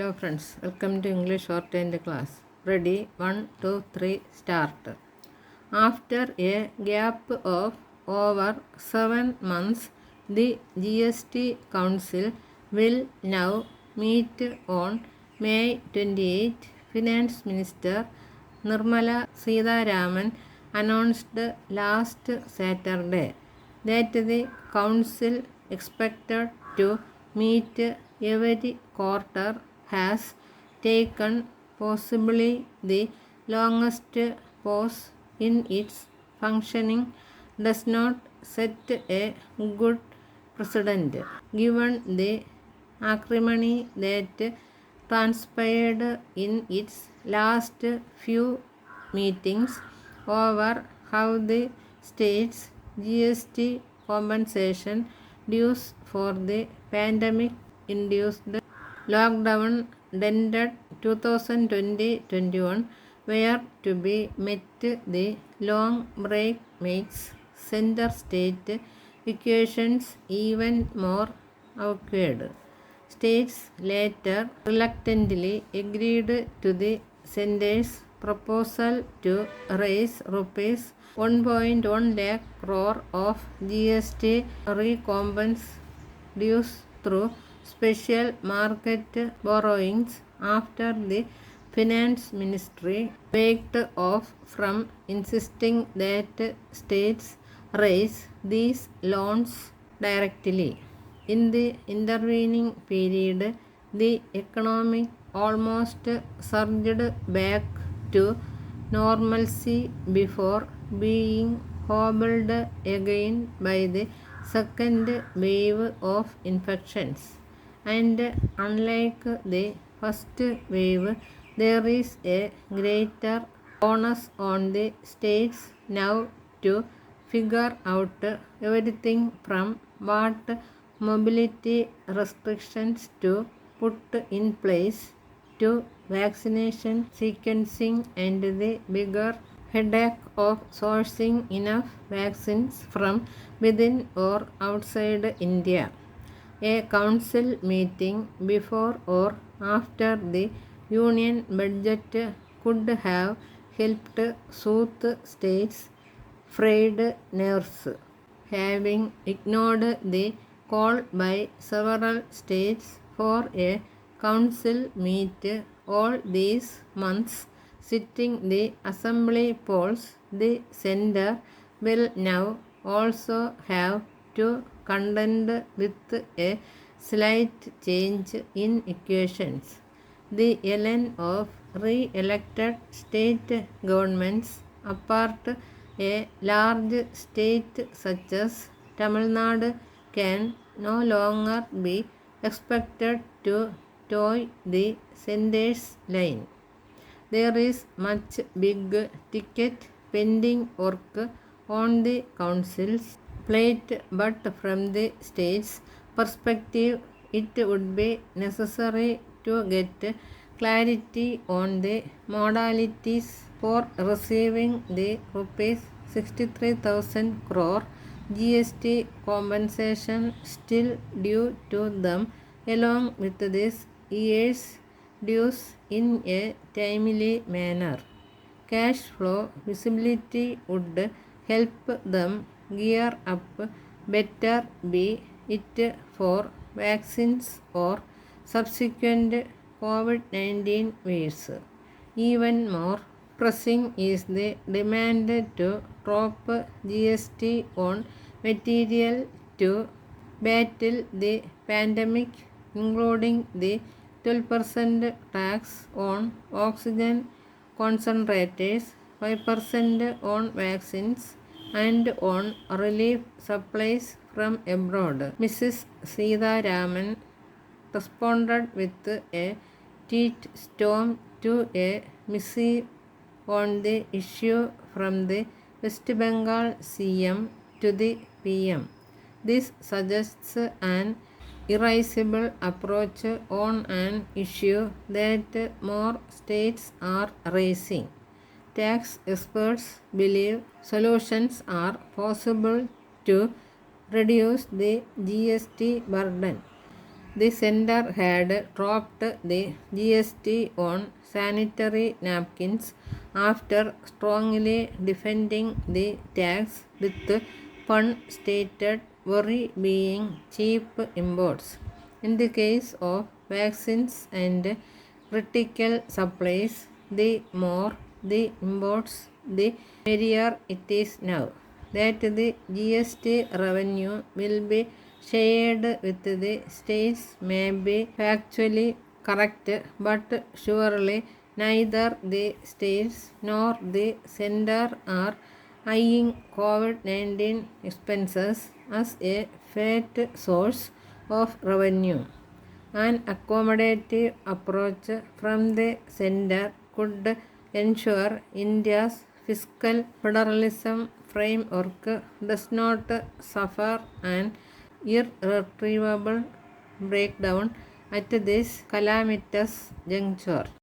Hello friends, welcome to English Shorthand class. Ready? 1, 2, 3, start. After a gap of over 7 months, the GST Council will now meet on May 28. Finance Minister Nirmala Sitharaman announced last Saturday that the Council expected to meet every quarter has taken possibly the longest pause in its functioning does not set a good precedent, given the acrimony that transpired in its last few meetings over how the state's GST compensation dues for the pandemic-induced lockdown dented 2020-21 were to be met. The long break makes center-state equations even more awkward. States later reluctantly agreed to the center's proposal to raise rupees 1.1 lakh crore of GST recompense dues through special market borrowings after the Finance Ministry backed off from insisting that states raise these loans directly. In the intervening period, the economy almost surged back to normalcy before being hobbled again by the second wave of infections. And unlike the first wave, there is a greater onus on the states now to figure out everything from what mobility restrictions to put in place to vaccination sequencing and the bigger headache of sourcing enough vaccines from within or outside India. A council meeting before or after the union budget could have helped soothe states' frayed nerves. Having ignored the call by several states for a council meet all these months, sitting the assembly polls, the centre will now also have to contend with a slight change in equations. The elan of re-elected state governments, apart a large state such as Tamil Nadu, can no longer be expected to toe the center's line. There is much big ticket pending work on the council's plate, but from the state's perspective, it would be necessary to get clarity on the modalities for receiving the rupees 63,000 crore GST compensation still due to them, along with this year's dues in a timely manner. Cash flow visibility would help them gear up better, be it for vaccines or subsequent COVID-19 waves. Even more pressing is the demand to drop GST on material to battle the pandemic, including the 12% tax on oxygen concentrators, 5% on vaccines, and on relief supplies from abroad. Mrs. Sitharaman responded with a tweet storm to a missive on the issue from the West Bengal CM to the PM. This suggests an irascible approach on an issue that more states are raising. Tax experts believe solutions are possible to reduce the GST burden. The center had dropped the GST on sanitary napkins after strongly defending the tax, with pun stated worry being cheap imports. In the case of vaccines and critical supplies, the more the imports, the merrier it is now. That the GST revenue will be shared with the states may be factually correct, but surely neither the states nor the center are eyeing COVID-19 expenses as a fat source of revenue. An accommodative approach from the center could ensure India's fiscal federalism framework does not suffer an irretrievable breakdown at this calamitous juncture.